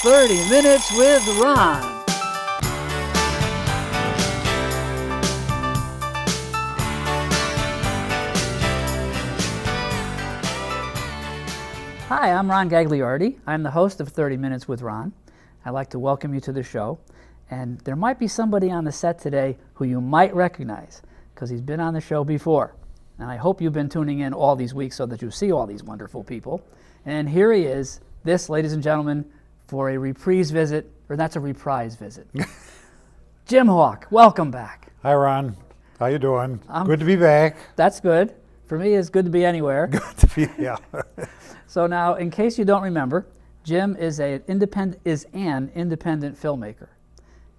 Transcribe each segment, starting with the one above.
30 Minutes with Ron. Hi, I'm Ron Gagliardi. I'm the host of 30 Minutes with Ron. I'd like to welcome you to the show. And there might be somebody on the set today who you might recognize because he's been on the show before. And I hope you've been tuning in all these weeks so that you see all these wonderful people. And here he is, this, ladies and gentlemen, for a reprise visit, or that's a reprise visit. Jim Hawk, welcome back. Hi, Ron. How you doing? Good to be back. That's good. For me, it's good to be anywhere. Good to be, yeah. So now, in case you don't remember, Jim is an independent filmmaker.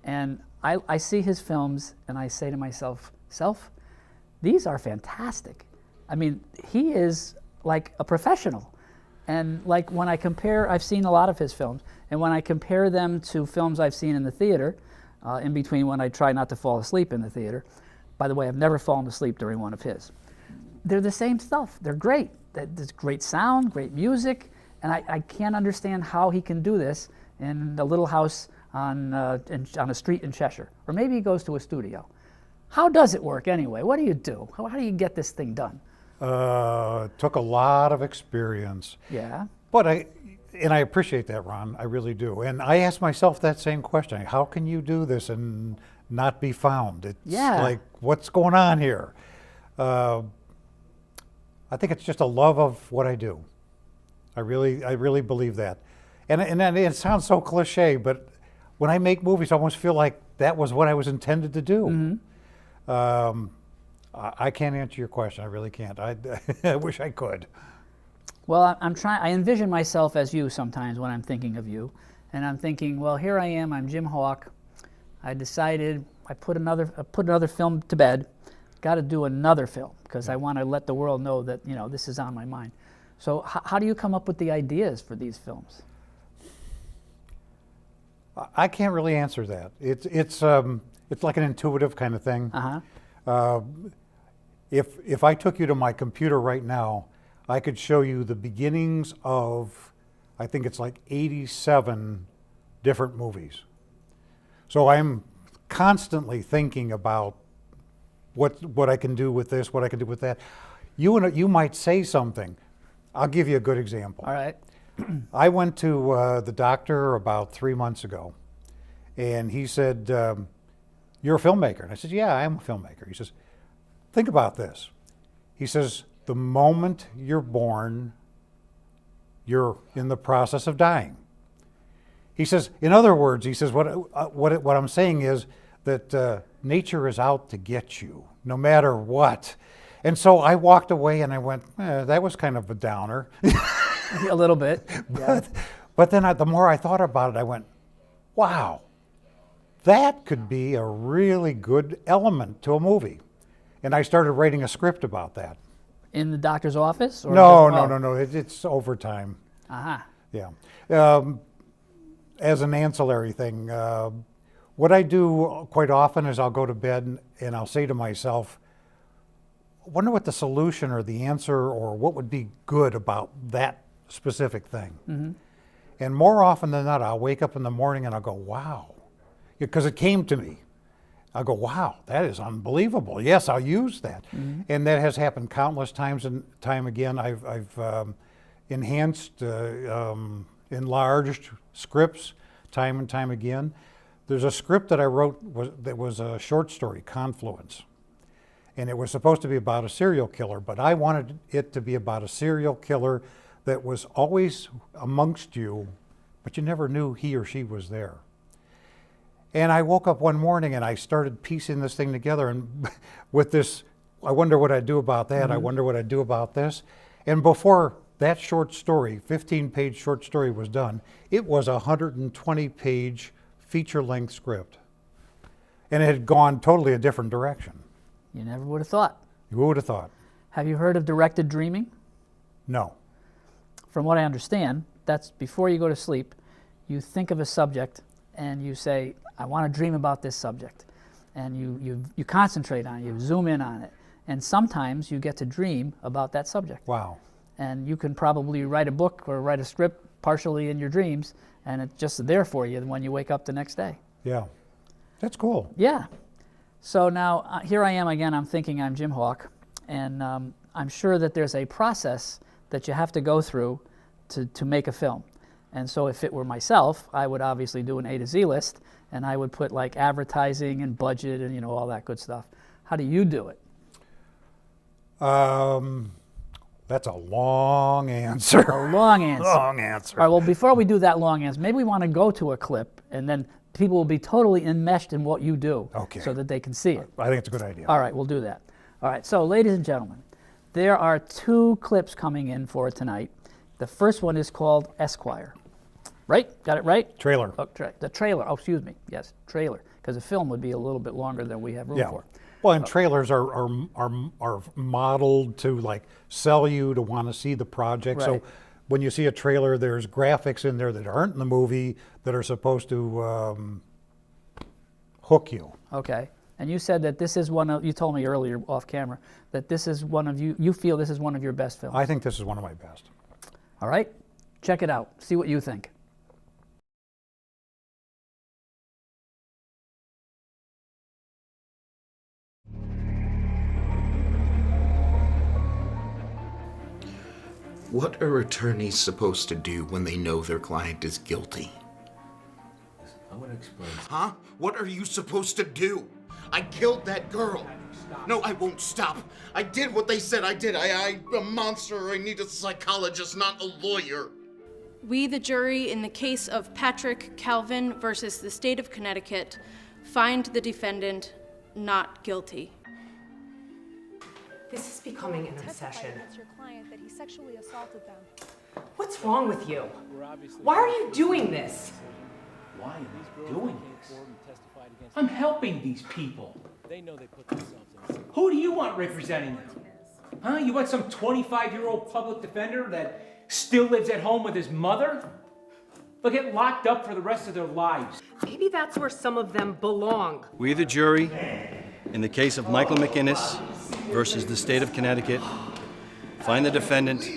And I see his films and I say to myself, these are fantastic. I mean, he is like a professional. And like when I compare, I've seen a lot of his films, and when I compare them to films I've seen in the theater, in between when I try not to fall asleep in the theater, by the way, I've never fallen asleep during one of his, they're the same stuff. They're great. There's great sound, great music, and I can't understand how he can do this in a little house on a street in Cheshire. Or maybe he goes to a studio. How does it work anyway? What do you do? How do you get this thing done? It took a lot of experience. Yeah. But I appreciate that, Ron. I really do. And I ask myself that same question. How can you do this and not be found? It's like, what's going on here? I think it's just a love of what I do. I really believe that. And it sounds so cliche, but when I make movies, I almost feel like that was what I was intended to do. Mm-hmm. I can't answer your question. I really can't. I wish I could. Well, I envision myself as you sometimes when I'm thinking of you. And I'm thinking, well, here I am. I'm Jim Hawk. I decided I put another film to bed. Got to do another film because I want to let the world know that, this is on my mind. So how do you come up with the ideas for these films? I can't really answer that. It's like an intuitive kind of thing. Uh-huh. If I took you to my computer right now, I could show you the beginnings of, I think it's like 87 different movies. So I'm constantly thinking about what I can do with this, what I can do with that. You might say something. I'll give you a good example. All right. I went to the doctor about 3 months ago, and he said, you're a filmmaker. And I said, yeah, I am a filmmaker. He says, think about this. He says, the moment you're born, you're in the process of dying. He says, in other words, he says, what I'm saying is that nature is out to get you, no matter what. And so I walked away and I went, that was kind of a downer. A little bit. Yeah. But then the more I thought about it, I went, wow, that could be a really good element to a movie. And I started writing a script about that. In the doctor's office? Or No. It's overtime. Uh-huh. Yeah. As an ancillary thing, what I do quite often is I'll go to bed and I'll say to myself, I wonder what the solution or the answer or what would be good about that specific thing. Mm-hmm. And more often than not, I'll wake up in the morning and I'll go, wow, because it came to me. I'll go, wow, that is unbelievable. Yes, I'll use that. Mm-hmm. And that has happened countless times and time again. I've enhanced, enlarged scripts time and time again. There's a script that I wrote that was a short story, Confluence. And it was supposed to be about a serial killer, but I wanted it to be about a serial killer that was always amongst you, but you never knew he or she was there. And I woke up one morning and I started piecing this thing together, and with this, I wonder what I'd do about that, mm-hmm. I wonder what I'd do about this. And before that short story, 15-page short story was done, it was a 120-page feature-length script. And it had gone totally a different direction. You never would have thought. Who would have thought? Have you heard of directed dreaming? No. From what I understand, that's before you go to sleep, you think of a subject and you say, I want to dream about this subject. And you concentrate on it, you zoom in on it. And sometimes you get to dream about that subject. Wow. And you can probably write a book or write a script partially in your dreams, and it's just there for you when you wake up the next day. Yeah, that's cool. Yeah. So now here I am again. I'm thinking I'm Jim Hawk, and I'm sure that there's a process that you have to go through to make a film. And so if it were myself, I would obviously do an A to Z list, and I would put like advertising and budget and all that good stuff. How do you do it? That's a long answer. A long answer. Long answer. All right, well, before we do that long answer, maybe we want to go to a clip, and then people will be totally enmeshed in what you do, Okay. so that they can see it. I think it's a good idea. All right, we'll do that. All right, so ladies and gentlemen, there are 2 clips coming in for tonight. The first one is called Esquire. Right? Got it right? Trailer. Oh, the trailer. Oh, excuse me. Yes, trailer. Because a film would be a little bit longer than we have room Yeah. for. Well, and trailers are modeled to like sell you to want to see the project. So Right. when you see a trailer, there's graphics in there that aren't in the movie that are supposed to hook you. Okay. And you said that this is one of, you told me earlier off camera, that this is one of you feel this is one of your best films. I think this is one of my best. All right? Check it out. See what you think. What are attorneys supposed to do when they know their client is guilty? I'm gonna explain. Huh? What are you supposed to do? I killed that girl. No, I won't stop. I did what they said I did. I'm a monster. I need a psychologist, not a lawyer. We, the jury, in the case of Patrick Calvin versus the state of Connecticut, find the defendant not guilty. This is becoming an obsession. Against your client that he sexually assaulted them. What's wrong with you? Why are you doing this? Why am I doing this? I'm helping these people. They know they put themselves in a Who do you want representing them? Huh? You want some 25-year-old public defender that still lives at home with his mother? They'll get locked up for the rest of their lives. Maybe that's where some of them belong. We, the jury, in the case of Michael McInnes versus the state of Connecticut, find the defendant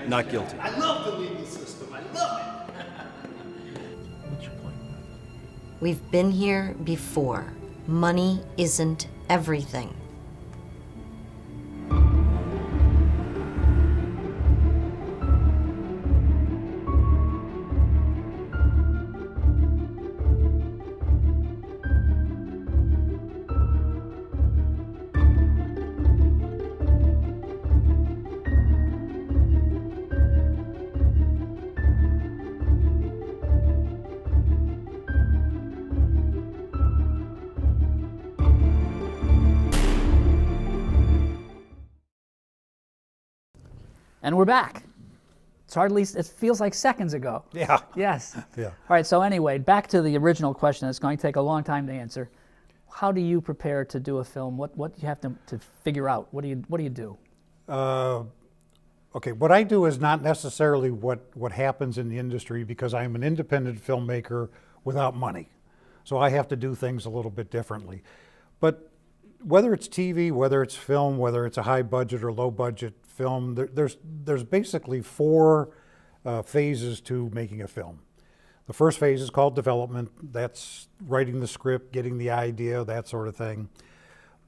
not guilty. I love the legal system. I love it. What's your point? We've been here before. Money isn't everything. And we're back. It's hardly, it feels like seconds ago. Yeah. Yes. Yeah. All right, so anyway, back to the original question. It's going to take a long time to answer. How do you prepare to do a film? What do you have to figure out? What do you do? Okay, what I do is not necessarily what happens in the industry because I'm an independent filmmaker without money. So I have to do things a little bit differently. But whether it's TV, whether it's film, whether it's a high budget or low budget film, there's basically 4 phases to making a film. The first phase is called development. That's writing the script, getting the idea, that sort of thing.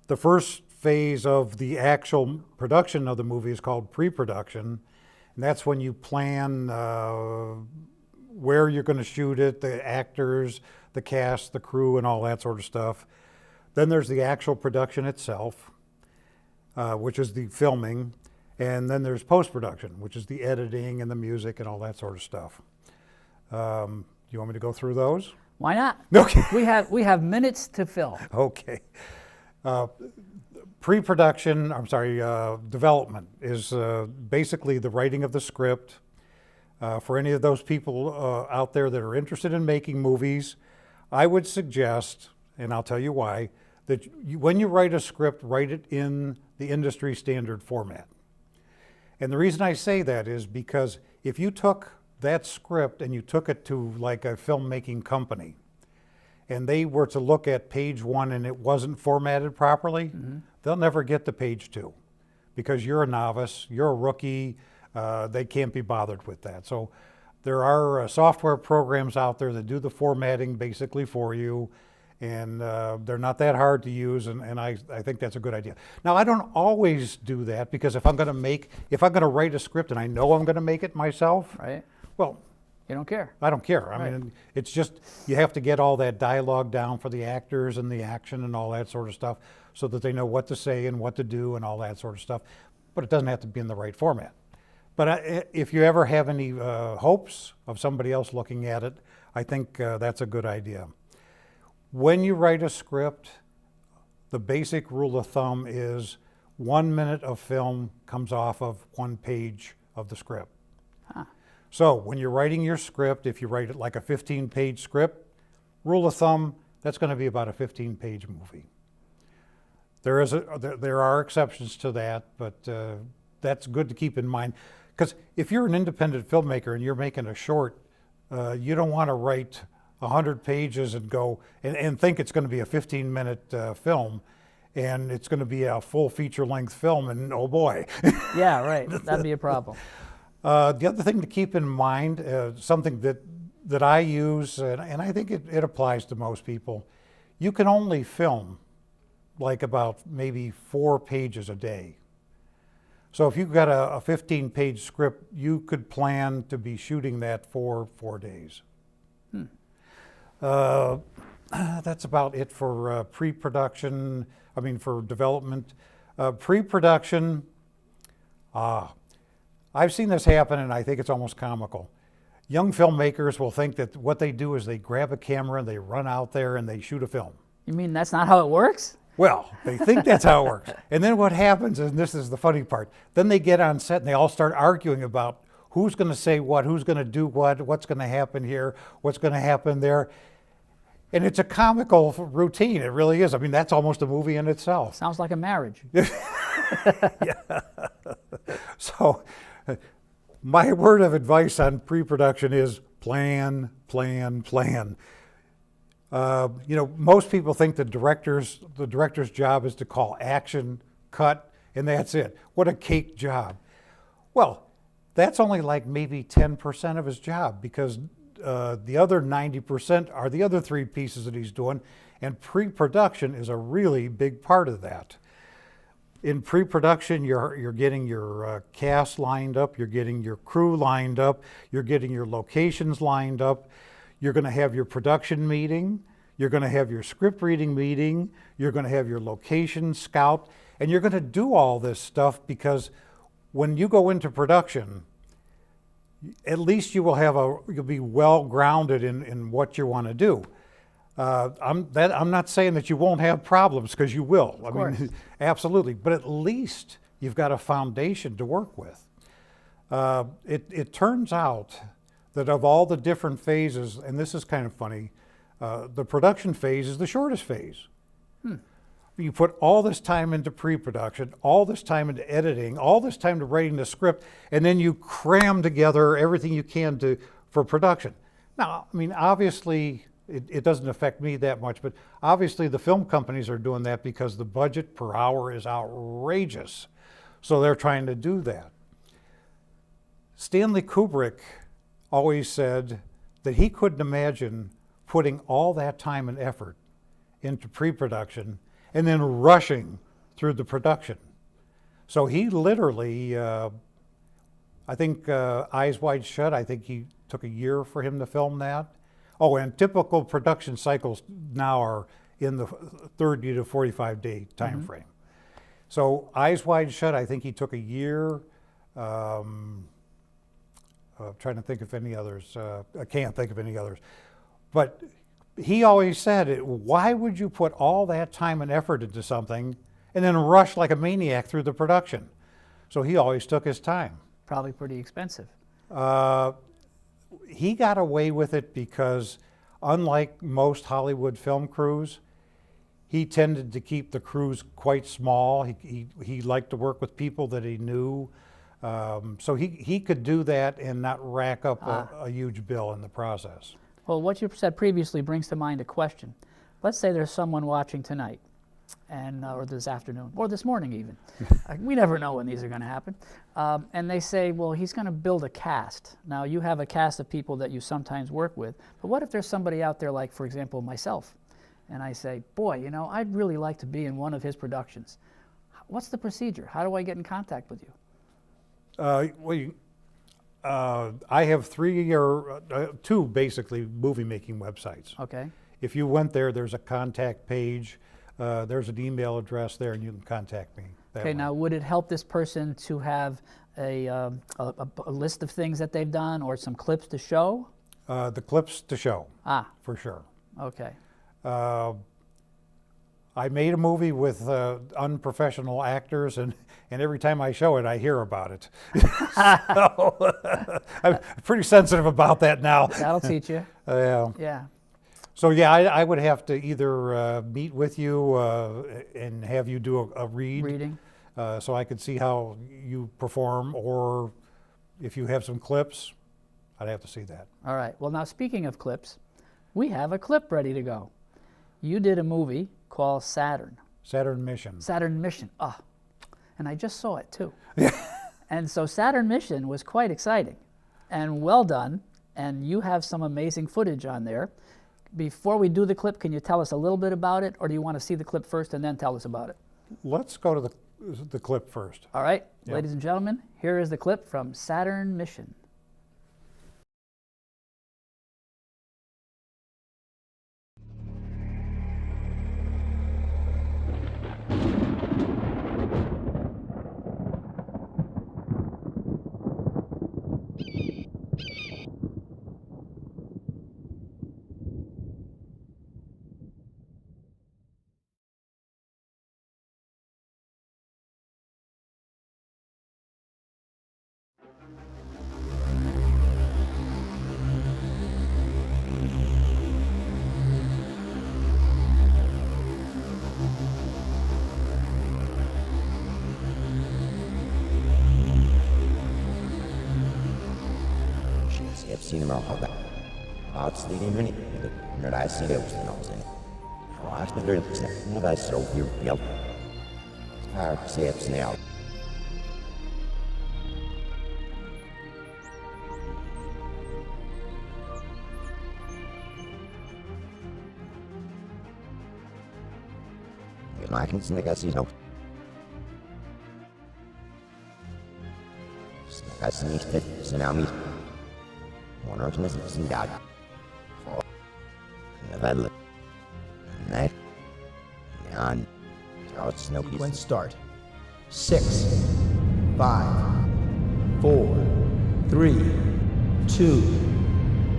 The first phase of the actual production of the movie is called pre-production. And that's when you plan where you're going to shoot it, the actors, the cast, the crew, and all that sort of stuff. Then there's the actual production itself, which is the filming. And then there's post-production, which is the editing and the music and all that sort of stuff. You want me to go through those? Why not? Okay. We have minutes to fill. Okay. Pre-production, development is basically the writing of the script. For any of those people out there that are interested in making movies, I would suggest, and I'll tell you why, that when you write a script, write it in the industry standard format. And the reason I say that is because if you took that script and you took it to like a filmmaking company, and they were to look at page 1 and it wasn't formatted properly, they'll never get to page 2 because you're a novice, you're a rookie, they can't be bothered with that. So There are software programs out there that do the formatting basically for you, and they're not that hard to use, and I think that's a good idea. Now, I don't always do that, because if I'm going to write a script and I know I'm going to make it myself, Right? well, You don't care. I don't care. I Right. mean, it's just, you have to get all that dialogue down for the actors and the action and all that sort of stuff, so that they know what to say and what to do and all that sort of stuff. But it doesn't have to be in the right format. But if you ever have any hopes of somebody else looking at it, I think that's a good idea. When you write a script, the basic rule of thumb is 1 minute of film comes off of 1 page of the script. So when you're writing your script, if you write it like a 15-page script, rule of thumb, that's going to be about a 15-page movie. There are exceptions to that, but that's good to keep in mind. Because if you're an independent filmmaker and you're making a short, you don't want to write 100 pages and go and think it's going to be a 15-minute film, and it's going to be a full feature-length film, and oh boy. Yeah, right. That'd be a problem. The other thing to keep in mind, something that I use, and I think it applies to most people, you can only film like about maybe 4 pages a day. So if you've got a 15-page script, you could plan to be shooting that for 4 days. That's about it for pre-production, for development. Pre-production, I've seen this happen, and I think it's almost comical. Young filmmakers will think that what they do is they grab a camera and they run out there and they shoot a film. You mean that's not how it works? Well, they think that's how it works. And then what happens, and this is the funny part, then they get on set and they all start arguing about who's going to say what, who's going to do what, what's going to happen here, what's going to happen there. And it's a comical routine, it really is. That's almost a movie in itself. Sounds like a marriage. So my word of advice on pre-production is plan, plan, plan. Most people think the director's job is to call action, cut, and that's it. What a cake job. Well, that's only like maybe 10% of his job, because the other 90% are the other 3 pieces that he's doing, and pre-production is a really big part of that. In pre-production, you're getting your cast lined up, you're getting your crew lined up, you're getting your locations lined up, you're going to have your production meeting, you're going to have your script reading meeting, you're going to have your location scout, and you're going to do all this stuff, because when you go into production, at least you'll be well grounded in what you want to do. I'm not saying that you won't have problems, because you will. Absolutely. But at least you've got a foundation to work with. It turns out that of all the different phases, and this is kind of funny, the production phase is the shortest phase. You put all this time into pre-production, all this time into editing, all this time to writing the script, and then you cram together everything you can for production. Now, obviously, it doesn't affect me that much, but obviously the film companies are doing that because the budget per hour is outrageous. So they're trying to do that. Stanley Kubrick always said that he couldn't imagine putting all that time and effort into pre-production and then rushing through the production. So he literally, I think Eyes Wide Shut, I think he took a year for him to film that. Oh, and typical production cycles now are in the 30 to 45-day time frame. So Eyes Wide Shut, I think he took a year. Trying to think of any others. I can't think of any others. But he always said, why would you put all that time and effort into something and then rush like a maniac through the production? So he always took his time. Probably pretty expensive. He got away with it because, unlike most Hollywood film crews, he tended to keep the crews quite small. He liked to work with people that he knew. So he could do that and not rack up a huge bill in the process. Well, what you said previously brings to mind a question. Let's say there's someone watching tonight, and or this afternoon, or this morning even. We never know when these are going to happen. And they say, well, he's going to build a cast. Now, you have a cast of people that you sometimes work with, but what if there's somebody out there like, for example, myself, and I say, boy, you know, I'd really like to be in one of his productions. What's the procedure? How do I get in contact with you? I have two basically movie-making websites. Okay. If you went there, there's a contact page, there's an email address there, and you can contact me that Okay, way. now would it help this person to have a list of things that they've done or some clips to show? The clips to show, for sure. Okay. I made a movie with unprofessional actors, and every time I show it, I hear about it. So, I'm pretty sensitive about that now. That'll teach you. Yeah. So yeah, I would have to either meet with you and have you do a Reading. so I could see how you perform, or if you have some clips, I'd have to see that. All right. Well, now speaking of clips, we have a clip ready to go. You did a movie called Saturn. Saturn Mission. Saturn Mission. And I just saw it too. And so Saturn Mission was quite exciting and well done, and you have some amazing footage on there. Before we do the clip, can you tell us a little bit about it, or do you want to see the clip first and then tell us about it? Let's go to the clip first. All right, Yeah. Ladies and gentlemen, here is the clip from Saturn Mission. Seen him all that. Odds the minute, but I see those things in it. I was wondering if that's so weird. Yep. Hard to say it's now. You know, I can sneak I see no. I sneak it, so now me. One organism is in God. For the battle. Night. And Charles Snow. Sequence start. 6, 5, 4, 3, 2,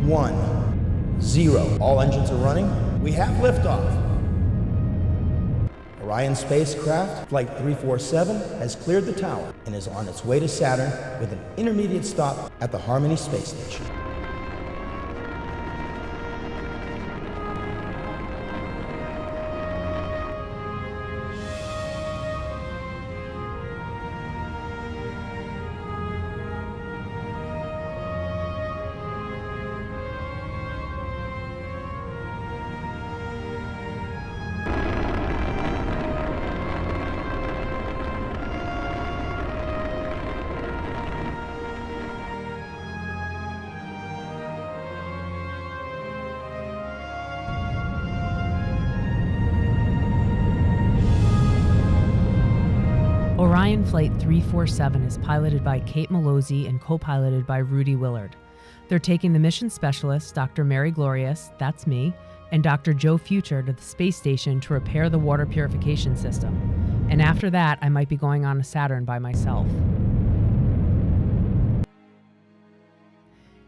1, 0. All engines are running. We have liftoff. Orion spacecraft, Flight 347, has cleared the tower and is on its way to Saturn with an intermediate stop at the Harmony Space Station. Orion Flight 347 is piloted by Kate Malozzi and co-piloted by Rudy Willard. They're taking the mission specialists, Dr. Mary Glorious, that's me, and Dr. Joe Future to the space station to repair the water purification system. And after that, I might be going on to Saturn by myself.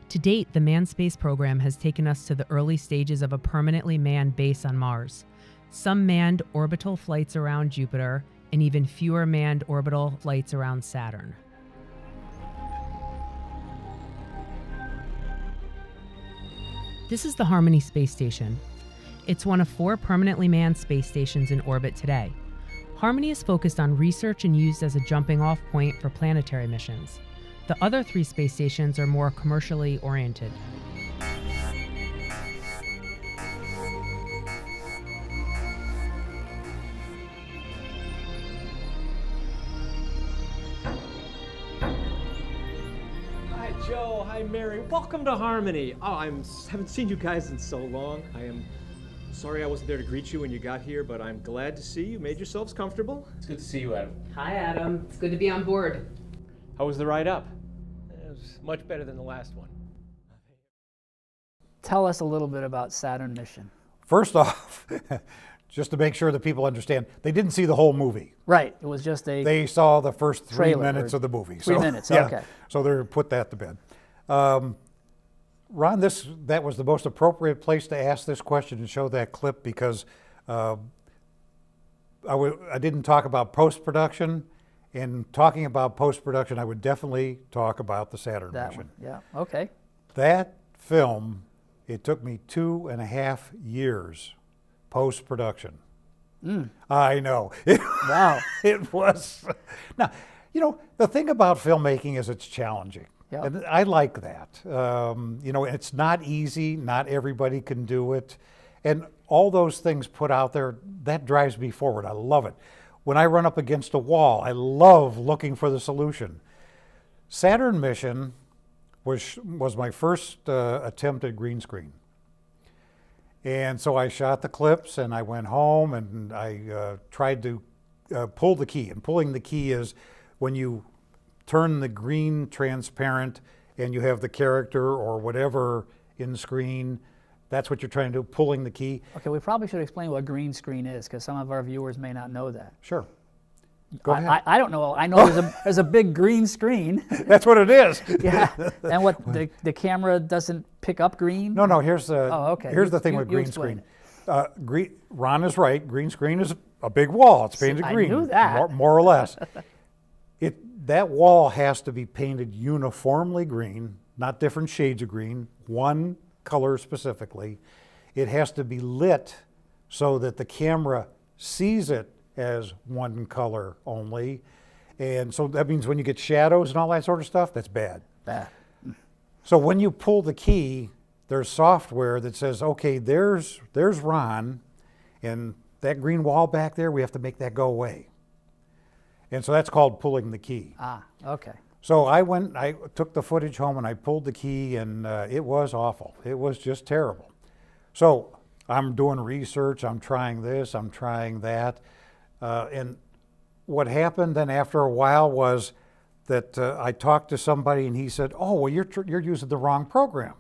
To date, the manned space program has taken us to the early stages of a permanently manned base on Mars, some manned orbital flights around Jupiter, and even fewer manned orbital flights around Saturn. This is the Harmony Space Station. It's one of 4 permanently manned space stations in orbit today. Harmony is focused on research and used as a jumping-off point for planetary missions. The other 3 space stations are more commercially oriented. Joe. Hi, Mary. Welcome to Harmony. Oh, haven't seen you guys in so long. I am sorry I wasn't there to greet you when you got here, but I'm glad to see you made yourselves comfortable. It's good to see you, Adam. Hi, Adam. It's good to be on board. How was the ride up? It was much better than the last one. Tell us a little bit about Saturn Mission. First off, just to make sure that people understand, they didn't see the whole movie. Right. It was just a. They saw the first 3 trailer minutes or of the movie. 3 minutes, yeah, okay. So they're put that to bed. Ron, that was the most appropriate place to ask this question and show that clip because I didn't talk about post-production. And talking about post-production, I would definitely talk about the Saturn that Mission. one. Yeah. Okay. That film, it took me 2.5 years post-production. I know. Wow. It was. Now, you know, the thing about filmmaking is it's challenging. Yep. And I like that. You know, it's not easy. Not everybody can do it. And all those things put out there, that drives me forward. I love it. When I run up against a wall, I love looking for the solution. Saturn Mission was my first attempt at green screen. And so I shot the clips and I went home and I tried to pull the key. And pulling the key is when you turn the green transparent and you have the character or whatever in screen. That's what you're trying to do, pulling the key. Okay, we probably should explain what green screen is because some of our viewers may not know that. Sure. Go ahead. I don't know. I know there's a big green screen. That's what it is. Yeah. And what the camera doesn't pick up green? No. Here's the okay. Here's the thing with green explain screen. Ron is right. Green screen is a big wall. It's painted green. I knew that. More or less. That wall has to be painted uniformly green, not different shades of green. One color specifically. It has to be lit so that the camera sees it as one color only. And so that means when you get shadows and all that sort of stuff, that's bad. Bad. So when you pull the key, there's software that says, okay, there's Ron, and that green wall back there, we have to make that go away. And so that's called pulling the key. Ah, okay. So I took the footage home and I pulled the key and it was awful. It was just terrible. So I'm doing research, I'm trying this, I'm trying that. And what happened then after a while was that I talked to somebody and he said, oh, well, you're using the wrong program.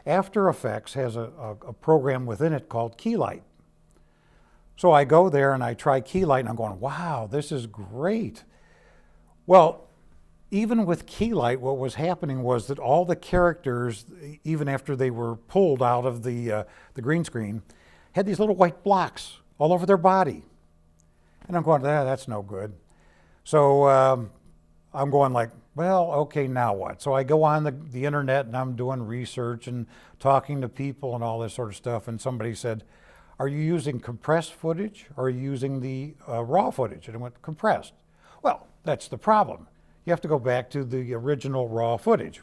After Effects has a program within it called Keylight. So I go there and I try Keylight and I'm going, wow, this is great. Well, even with Keylight, what was happening was that all the characters, even after they were pulled out of the green screen, had these little white blocks all over their body. And I'm going, that's no good. So I'm going like, well, okay, now what? So I go on the internet and I'm doing research and talking to people and all this sort of stuff. And somebody said, are you using compressed footage or are you using the raw footage? And I went, compressed. Well, that's the problem. You have to go back to the original raw footage.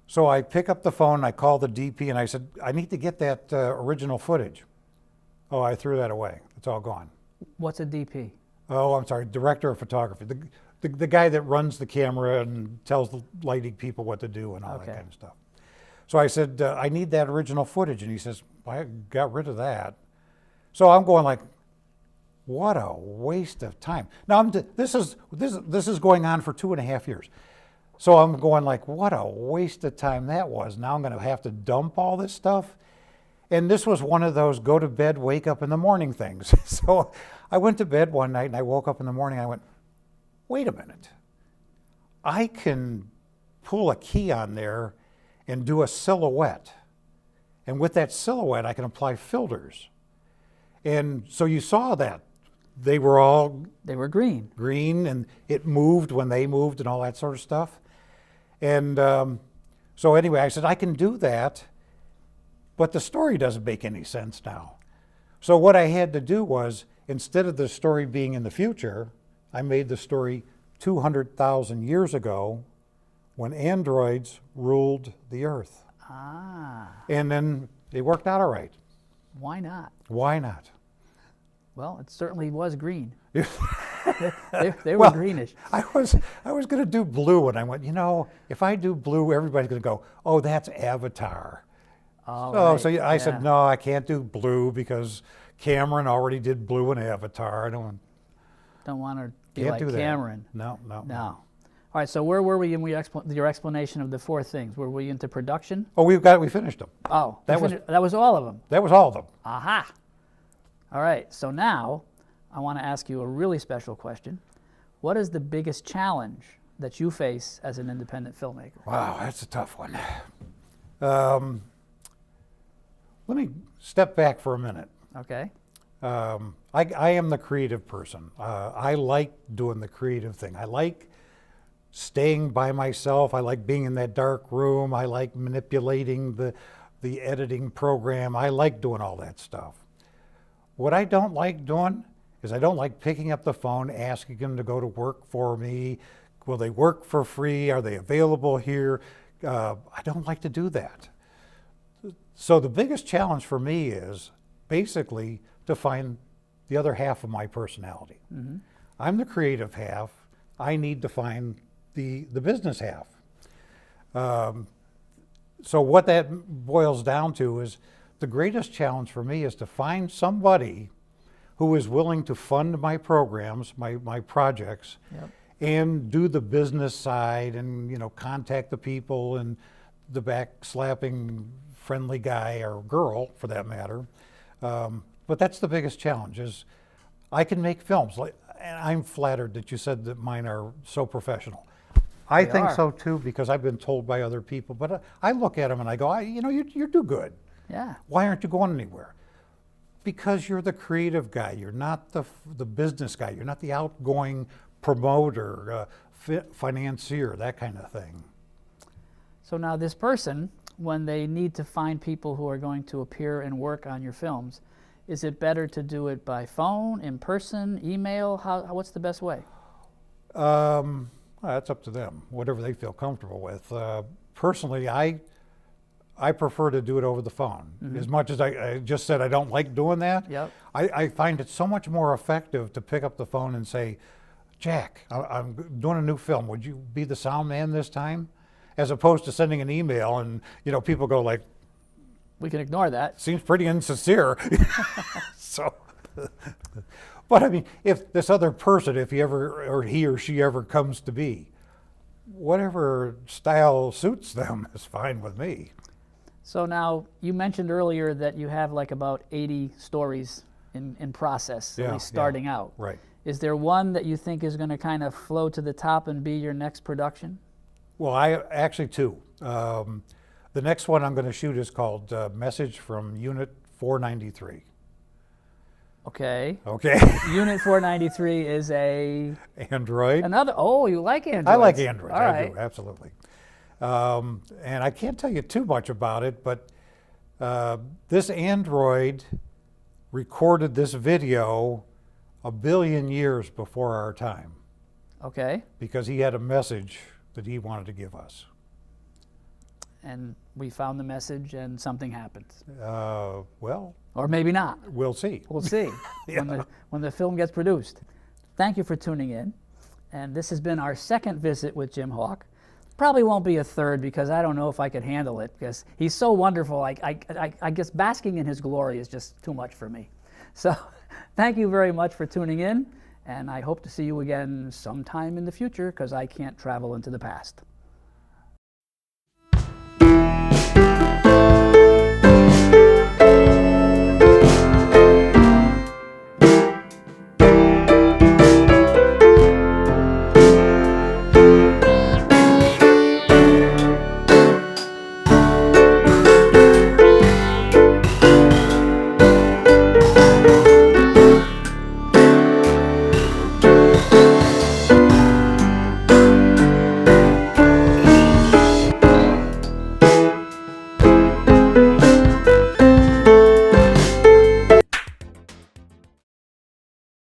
So I pick up the phone, I call the DP and I said, I need to get that original footage. Oh, I threw that away. It's all gone. What's a DP? Oh, I'm sorry, director of photography. The guy that runs the camera and tells the lighting people what to do and all that kind of stuff. So I said, I need that original footage. And he says, I got rid of that. So I'm going like, what a waste of time. Now, this is going on for 2.5 years. So I'm going like, what a waste of time that was. Now I'm going to have to dump all this stuff. And this was one of those go to bed, wake up in the morning things. So I went to bed one night and I woke up in the morning and I went, wait a minute. I can pull a key on there and do a silhouette. And with that silhouette, I can apply filters. And so you saw that. They were green. Green, and it moved when they moved and all that sort of stuff. And so anyway, I said, I can do that, but the story doesn't make any sense now. So what I had to do was, instead of the story being in the future, I made the story 200,000 years ago when androids ruled the earth. Ah. And then it worked out all right. Why not? Why not? Well, it certainly was green. They were Well, greenish. I was going to do blue, and I went, you know, if I do blue, everybody's going to go, oh, that's Avatar. Oh, So, right. so I Yeah. said, no, I can't do blue because Cameron already did blue in Avatar. I don't want to be can't like do that. Cameron. No. No. All right, so where were we in your explanation of the four things? Were we into production? Oh, we finished them. Oh, That that was all of them. That was all of them. Aha. All right, so now I want to ask you a really special question. What is the biggest challenge that you face as an independent filmmaker? Wow, that's a tough one. Let me step back for a minute. Okay. I am the creative person. I like doing the creative thing. I like staying by myself. I like being in that dark room. I like manipulating the editing program. I like doing all that stuff. What I don't like doing is I don't like picking up the phone, asking them to go to work for me. Will they work for free? Are they available here? I don't like to do that. So the biggest challenge for me is basically to find the other half of my personality. Mm-hmm. I'm the creative half. I need to find the business half. So what that boils down to is the greatest challenge for me is to find somebody who is willing to fund my programs, my projects, Yep. and do the business side and, you know, contact the people and the backslapping friendly guy or girl for that matter. But that's the biggest challenge is I can make films. And I'm flattered that you said that mine are so professional. I They think are. so too because I've been told by other people. But I look at them and I go, you know, you do good. Yeah. Why aren't you going anywhere? Because you're the creative guy. You're not the business guy. You're not the outgoing promoter, financier, that kind of thing. So now this person, when they need to find people who are going to appear and work on your films, is it better to do it by phone, in person, email? What's the best way? Well, that's up to them, whatever they feel comfortable with. Personally, I prefer to do it over the phone. Mhm. As much as I just said I don't like doing that, Yep. I find it so much more effective to pick up the phone and say, Jack, I'm doing a new film. Would you be the sound man this time? As opposed to sending an email and, you know, people go like, we can ignore that. Seems pretty insincere. So, but I mean, if this other person, if he or she ever comes to be, whatever style suits them is fine with me. So now, you mentioned earlier that you have like about 80 stories in process, at Yeah, least starting out. Right. Is there one that you think is going to kind of float to the top and be your next production? Well, I actually two. The next one I'm going to shoot is called Message from Unit 493. Okay. Okay. Unit 493 is a... Android. Another, oh, you like Androids. I like Androids, All I right. do, absolutely. And I can't tell you too much about it, but this Android recorded this video 1 billion years before our time. Okay. Because he had a message that he wanted to give us. And we found the message and something happened. Well. Or maybe not. We'll see. We'll see when the film gets produced. Thank you for tuning in. And this has been our second visit with Jim Hawk. Probably won't be a third because I don't know if I could handle it because he's so wonderful. I guess basking in his glory is just too much for me. So thank you very much for tuning in. And I hope to see you again sometime in the future because I can't travel into the past.